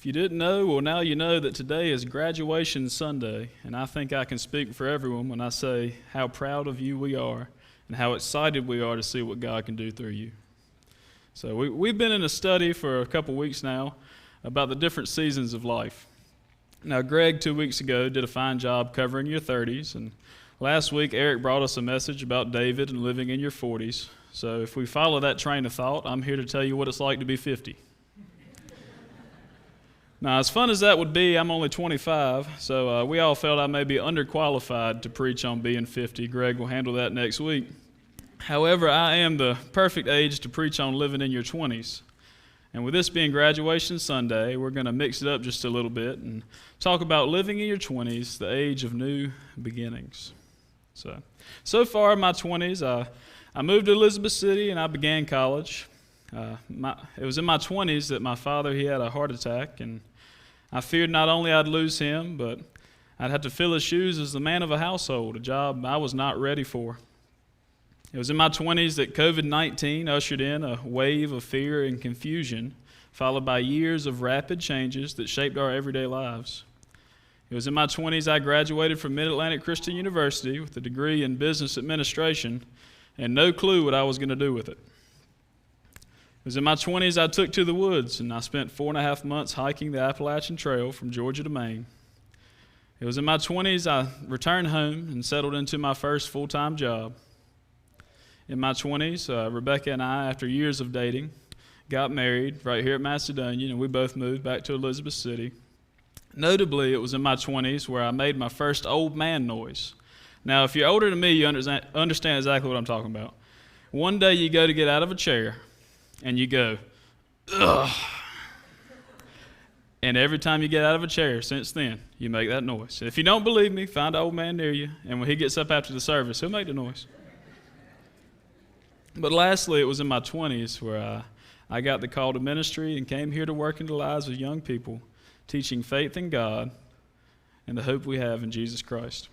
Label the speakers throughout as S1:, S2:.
S1: If you didn't know, well, now you know that today is graduation Sunday, and I think I can speak for everyone when I say how proud of you we are and how excited we are to see what God can do through you. So we've been in a study for a couple weeks now about the different seasons of life. Now, Greg 2 weeks ago did a fine job covering your 30s, and last week Eric brought us a message about David and living in your 40s. So if we follow that train of thought, I'm here to tell you what it's like to be 50. Now, as fun as that would be, I'm only 25, so we all felt I may be underqualified to preach on being 50. Greg will handle that next week. However, I am the perfect age to preach on living in your 20s. And with this being graduation Sunday, we're going to mix it up just a little bit and talk about living in your 20s, the age of new beginnings. So far in my 20s, I moved to Elizabeth City and I began college. It was in my 20s that my father, he had a heart attack, and I feared not only I'd lose him, but I'd have to fill his shoes as the man of a household, a job I was not ready for. It was in my 20s that COVID-19 ushered in a wave of fear and confusion, followed by years of rapid changes that shaped our everyday lives. It was in my 20s I graduated from Mid-Atlantic Christian University with a degree in business administration and no clue what I was going to do with it. It was in my 20s I took to the woods, and I spent 4.5 months hiking the Appalachian Trail from Georgia to Maine. It was in my 20s I returned home and settled into my first full-time job. In my 20s, Rebecca and I, after years of dating, got married right here at Macedonia, and we both moved back to Elizabeth City. Notably, it was in my 20s where I made my first old man noise. Now, if you're older than me, you understand exactly what I'm talking about. One day you go to get out of a chair, and you go, ugh. And every time you get out of a chair since then, you make that noise. If you don't believe me, find an old man near you, and when he gets up after the service, he'll make the noise. But lastly, it was in my 20s where I got the call to ministry and came here to work in the lives of young people, teaching faith in God and the hope we have in Jesus Christ.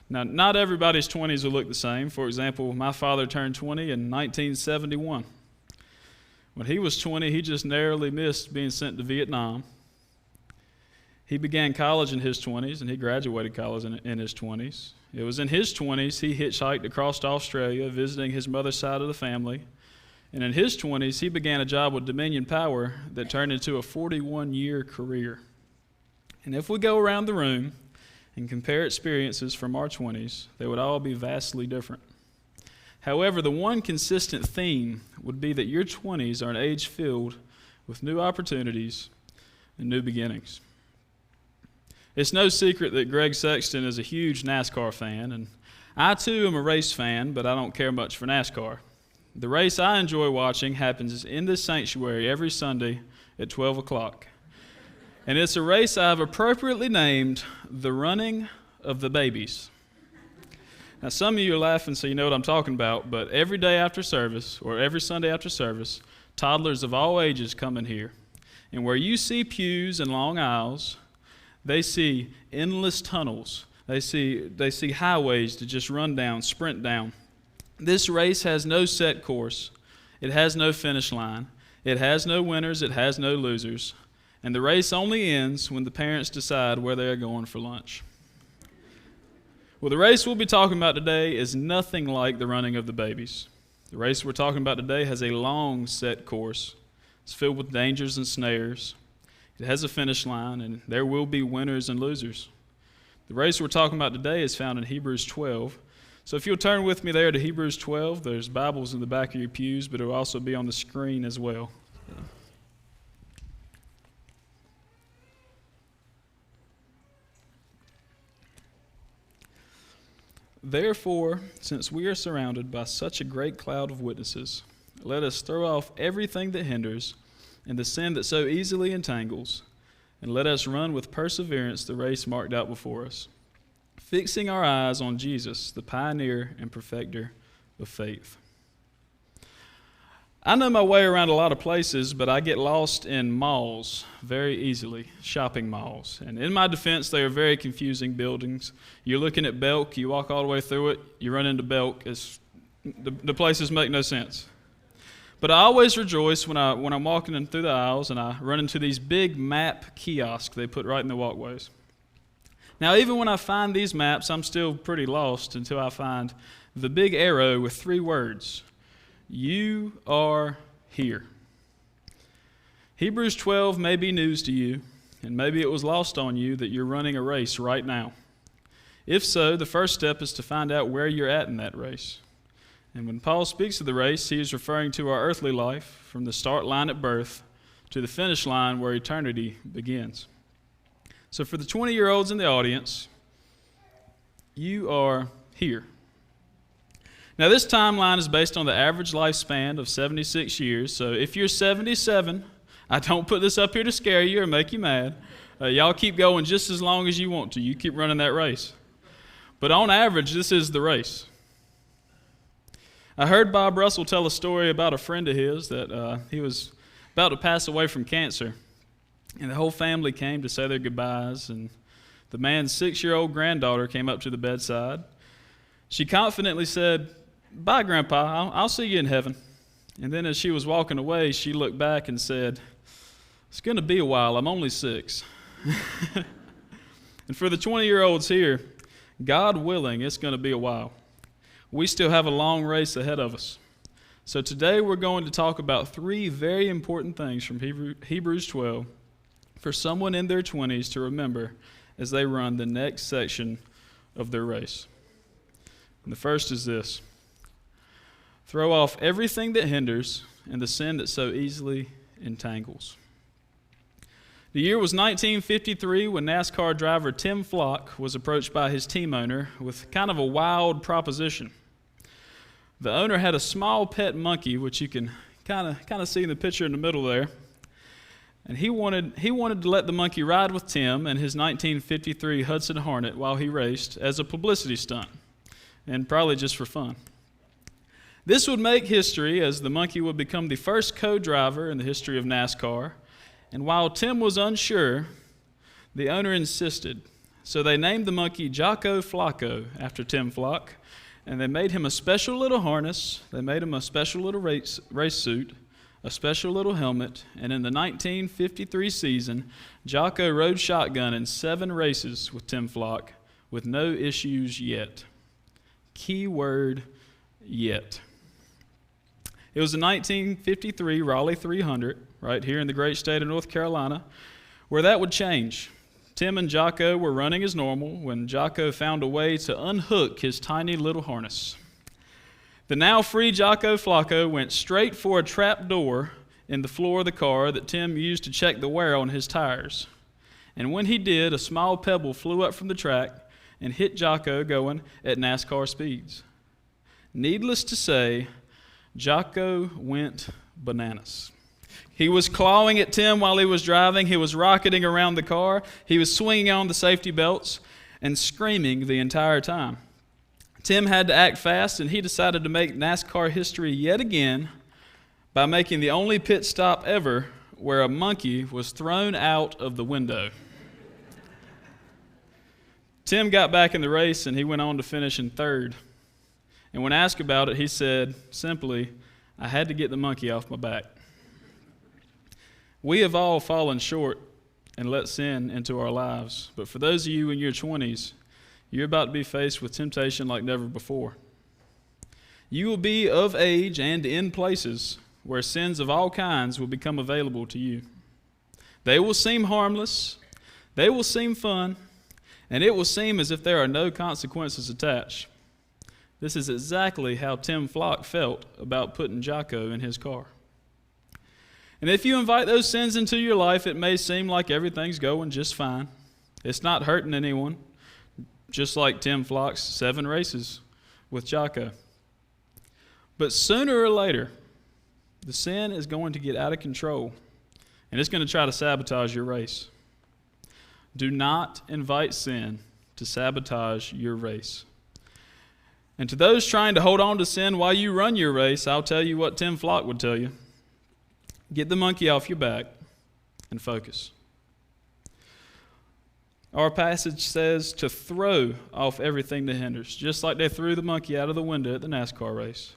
S1: Now, not everybody's 20s will look the same. For example, my father turned 20 in 1971. When he was 20, he just narrowly missed being sent to Vietnam. He began college in his 20s, and he graduated college in his 20s. It was in his 20s he hitchhiked across Australia, visiting his mother's side of the family. And in his 20s, he began a job with Dominion Power that turned into a 41-year career. And if we go around the room and compare experiences from our 20s, they would all be vastly different. However, the one consistent theme would be that your 20s are an age filled with new opportunities and new beginnings. It's no secret that Greg Sexton is a huge NASCAR fan, and I too am a race fan, but I don't care much for NASCAR. The race I enjoy watching happens in this sanctuary every Sunday at 12 o'clock. And it's a race I've appropriately named the Running of the Babies. Now, some of you are laughing so you know what I'm talking about, but every day after service, or every Sunday after service, toddlers of all ages come in here. And where you see pews and long aisles, they see endless tunnels. They see highways to just run down, sprint down. This race has no set course. It has no finish line. It has no winners. It has no losers. And the race only ends when the parents decide where they are going for lunch. Well, the race we'll be talking about today is nothing like the running of the babies. The race we're talking about today has a long set course. It's filled with dangers and snares. It has a finish line, and there will be winners and losers. The race we're talking about today is found in Hebrews 12. So if you'll turn with me there to Hebrews 12, there's Bibles in the back of your pews, but it'll also be on the screen as well. Therefore, since we are surrounded by such a great cloud of witnesses, let us throw off everything that hinders and the sin that so easily entangles, and let us run with perseverance the race marked out before us, fixing our eyes on Jesus, the pioneer and perfecter of faith. I know my way around a lot of places, but I get lost in malls very easily, shopping malls. And in my defense, they are very confusing buildings. You're looking at Belk, you walk all the way through it, you run into Belk. The places make no sense. But I always rejoice when I'm walking in through the aisles and I run into these big map kiosks they put right in the walkways. Now, even when I find these maps, I'm still pretty lost until I find the big arrow with 3 words: "You are here." Hebrews 12 may be news to you, and maybe it was lost on you that you're running a race right now. If so, the first step is to find out where you're at in that race. And when Paul speaks of the race, he is referring to our earthly life from the start line at birth to the finish line where eternity begins. So for the 20-year-olds in the audience, you are here. Now this timeline is based on the average lifespan of 76 years. So if you're 77, I don't put this up here to scare you or make you mad. Y'all keep going just as long as you want to. You keep running that race. But on average, this is the race. I heard Bob Russell tell a story about a friend of his that he was about to pass away from cancer. And the whole family came to say their goodbyes. And the man's 6-year-old granddaughter came up to the bedside. She confidently said, "Bye, Grandpa. I'll see you in heaven." And then as she was walking away, she looked back and said, "It's going to be a while. I'm only 6. And for the 20-year-olds here, God willing, it's going to be a while. We still have a long race ahead of us. So today we're going to talk about 3 very important things from Hebrews 12 for someone in their 20s to remember as they run the next section of their race. And the first is this: throw off everything that hinders and the sin that so easily entangles. The year was 1953 when NASCAR driver Tim Flock was approached by his team owner with kind of a wild proposition. The owner had a small pet monkey, which you can kind of see in the picture in the middle there. And he wanted to let the monkey ride with Tim and his 1953 Hudson Hornet while he raced as a publicity stunt, and probably just for fun. This would make history, as the monkey would become the first co-driver in the history of NASCAR. And while Tim was unsure, the owner insisted. So they named the monkey Jocko Flocko after Tim Flock, and they made him a special little harness. They made him a special little race suit, a special little helmet, and in the 1953 season, Jocko rode shotgun in 7 races with Tim Flock with no issues yet. Key word, yet. It was the 1953 Raleigh 300, right here in the great state of North Carolina, where that would change. Tim and Jocko were running as normal when Jocko found a way to unhook his tiny little harness. The now free Jocko Flocko went straight for a trap door in the floor of the car that Tim used to check the wear on his tires. And when he did, a small pebble flew up from the track and hit Jocko going at NASCAR speeds. Needless to say, Jocko went bananas. He was clawing at Tim while he was driving. He was rocketing around the car. He was swinging on the safety belts and screaming the entire time. Tim had to act fast, and he decided to make NASCAR history yet again by making the only pit stop ever where a monkey was thrown out of the window. Tim got back in the race, and he went on to finish in 3rd. And when asked about it, he said simply, "I had to get the monkey off my back." We have all fallen short and let sin into our lives. But for those of you in your 20s, you're about to be faced with temptation like never before. You will be of age and in places where sins of all kinds will become available to you. They will seem harmless, they will seem fun, and it will seem as if there are no consequences attached. This is exactly how Tim Flock felt about putting Jocko in his car. And if you invite those sins into your life, it may seem like everything's going just fine. It's not hurting anyone, just like Tim Flock's 7 races with Jocko. But sooner or later, the sin is going to get out of control, and it's going to try to sabotage your race. Do not invite sin to sabotage your race. And to those trying to hold on to sin while you run your race, I'll tell you what Tim Flock would tell you. Get the monkey off your back and focus. Our passage says to throw off everything that hinders, just like they threw the monkey out of the window at the NASCAR race.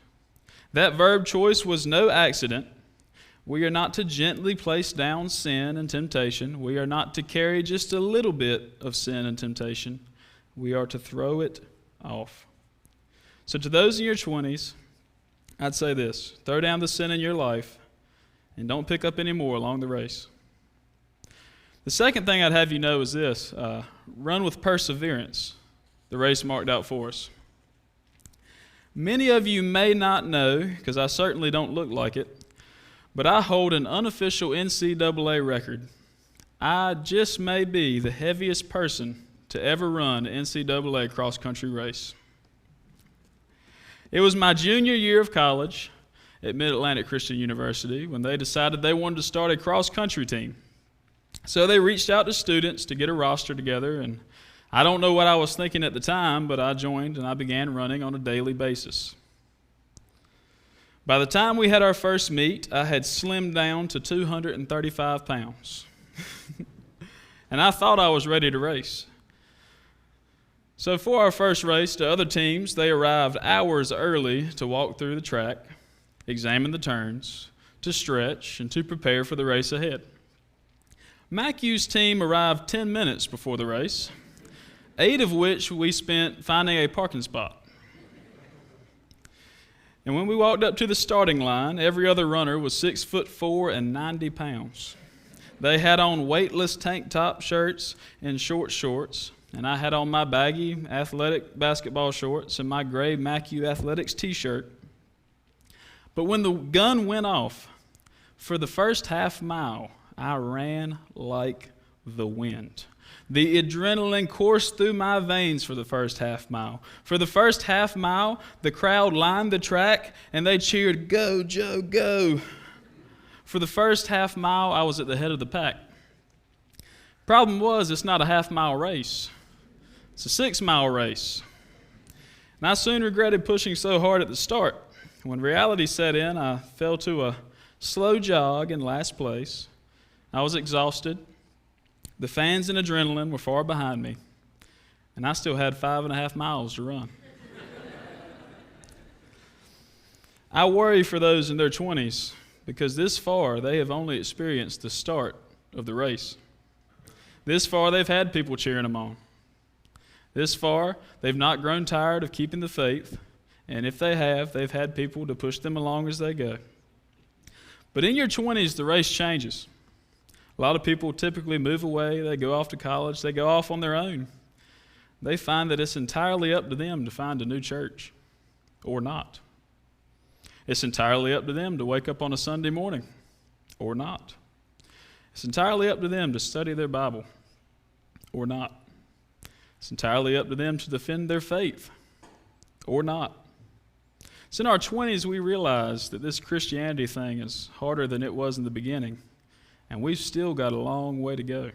S1: That verb choice was no accident. We are not to gently place down sin and temptation. We are not to carry just a little bit of sin and temptation. We are to throw it off. So to those in your 20s, I'd say this: throw down the sin in your life and don't pick up any more along the race. The second thing I'd have you know is this: run with perseverance the race marked out for us. Many of you may not know, because I certainly don't look like it, but I hold an unofficial NCAA record. I just may be the heaviest person to ever run an NCAA cross-country race. It was my junior year of college at Mid-Atlantic Christian University when they decided they wanted to start a cross-country team. So they reached out to students to get a roster together, and I don't know what I was thinking at the time, but I joined and I began running on a daily basis. By the time we had our first meet, I had slimmed down to 235 pounds. And I thought I was ready to race. So for our first race, the other teams, they arrived hours early to walk through the track, examine the turns, to stretch, and to prepare for the race ahead. MacU's team arrived 10 minutes before the race, 8 of which we spent finding a parking spot. And when we walked up to the starting line, every other runner was 6'4" and 90 pounds. They had on weightless tank top shirts and short shorts, and I had on my baggy athletic basketball shorts and my gray MacU Athletics t-shirt. But when the gun went off, for the first half mile, I ran like the wind. The adrenaline coursed through my veins for the first half mile. For the first half mile, the crowd lined the track and they cheered, "Go, Joe, go." For the first half mile, I was at the head of the pack. Problem was, it's not a half-mile race. It's a 6-mile race. And I soon regretted pushing so hard at the start. When reality set in, I fell to a slow jog in last place. I was exhausted. The fans and adrenaline were far behind me, and I still had 5.5 miles to run. I worry for those in their 20s because this far they have only experienced the start of the race. This far they've had people cheering them on. This far they've not grown tired of keeping the faith, and if they have, they've had people to push them along as they go. But in your 20s, the race changes. A lot of people typically move away, they go off to college, they go off on their own. They find that it's entirely up to them to find a new church, or not. It's entirely up to them to wake up on a Sunday morning, or not. It's entirely up to them to study their Bible, or not. It's entirely up to them to defend their faith, or not. It's in our 20s we realize that this Christianity thing is harder than it was in the beginning. And we've still got a long way to go.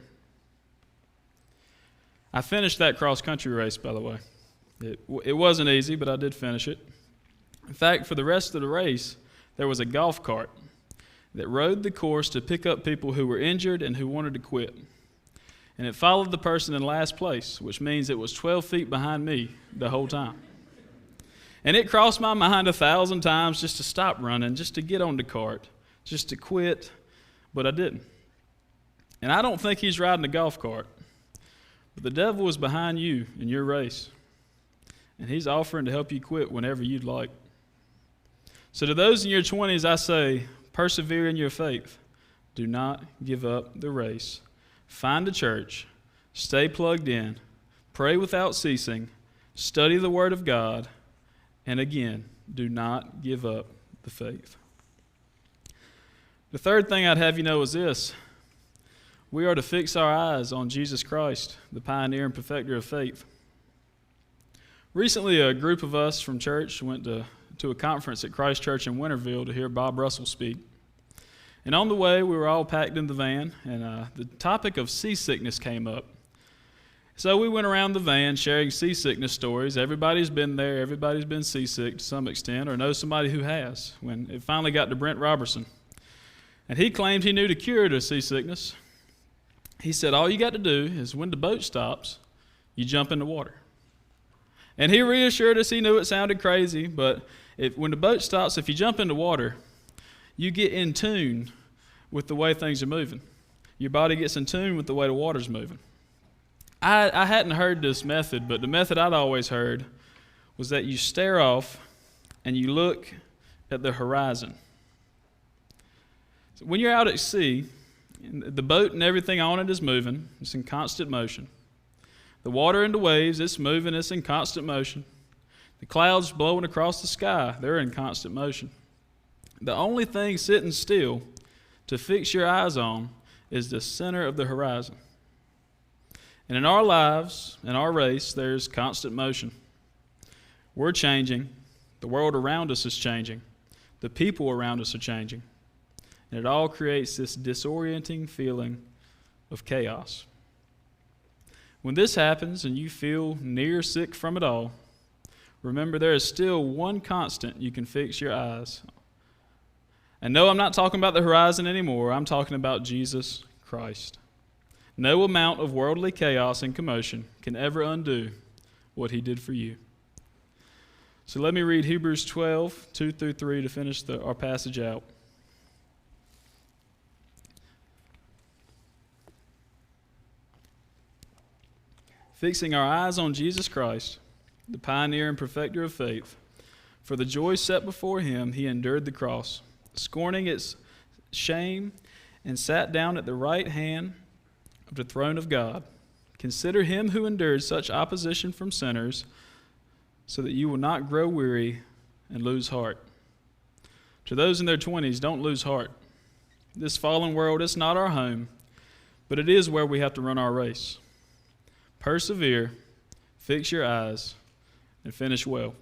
S1: I finished that cross-country race, by the way. It wasn't easy, but I did finish it. In fact, for the rest of the race, there was a golf cart that rode the course to pick up people who were injured and who wanted to quit. And it followed the person in last place, which means it was 12 feet behind me the whole time. And it crossed my mind 1,000 times just to stop running, just to get on the cart, just to quit. But I didn't. And I don't think he's riding a golf cart. But the devil is behind you in your race. And he's offering to help you quit whenever you'd like. So to those in your 20s, I say, persevere in your faith. Do not give up the race. Find a church. Stay plugged in. Pray without ceasing. Study the Word of God. And again, do not give up the faith. The third thing I'd have you know is this: we are to fix our eyes on Jesus Christ, the pioneer and perfecter of faith. Recently, a group of us from church went to a conference at Christ Church in Winterville to hear Bob Russell speak. And on the way, we were all packed in the van, and the topic of seasickness came up. So we went around the van sharing seasickness stories. Everybody's been there. Everybody's been seasick to some extent or knows somebody who has. When it finally got to Brent Robertson. And he claimed he knew the cure to seasickness. He said, all you got to do is when the boat stops, you jump in the water. And he reassured us he knew it sounded crazy, but When the boat stops, if you jump into water, you get in tune with the way things are moving. Your body gets in tune with the way the water's moving. I hadn't heard this method, but the method I'd always heard was that you stare off and you look at the horizon. So when you're out at sea, the boat and everything on it is moving. It's in constant motion. The water and the waves, it's moving. It's in constant motion. The clouds blowing across the sky, they're in constant motion. The only thing sitting still to fix your eyes on is the center of the horizon. And in our lives, in our race, there's constant motion. We're changing. The world around us is changing. The people around us are changing. And it all creates this disorienting feeling of chaos. When this happens and you feel near sick from it all, remember there is still one constant you can fix your eyes. And no, I'm not talking about the horizon anymore. I'm talking about Jesus Christ. No amount of worldly chaos and commotion can ever undo what he did for you. So let me read Hebrews 12, 2 through 3 to finish our passage out. Fixing our eyes on Jesus Christ, the pioneer and perfecter of faith, for the joy set before him, he endured the cross, scorning its shame, and sat down at the right hand of the throne of God. Consider him who endured such opposition from sinners, so that you will not grow weary and lose heart. To those in their 20s, don't lose heart. This fallen world is not our home, but it is where we have to run our race. Persevere, fix your eyes, and finish well.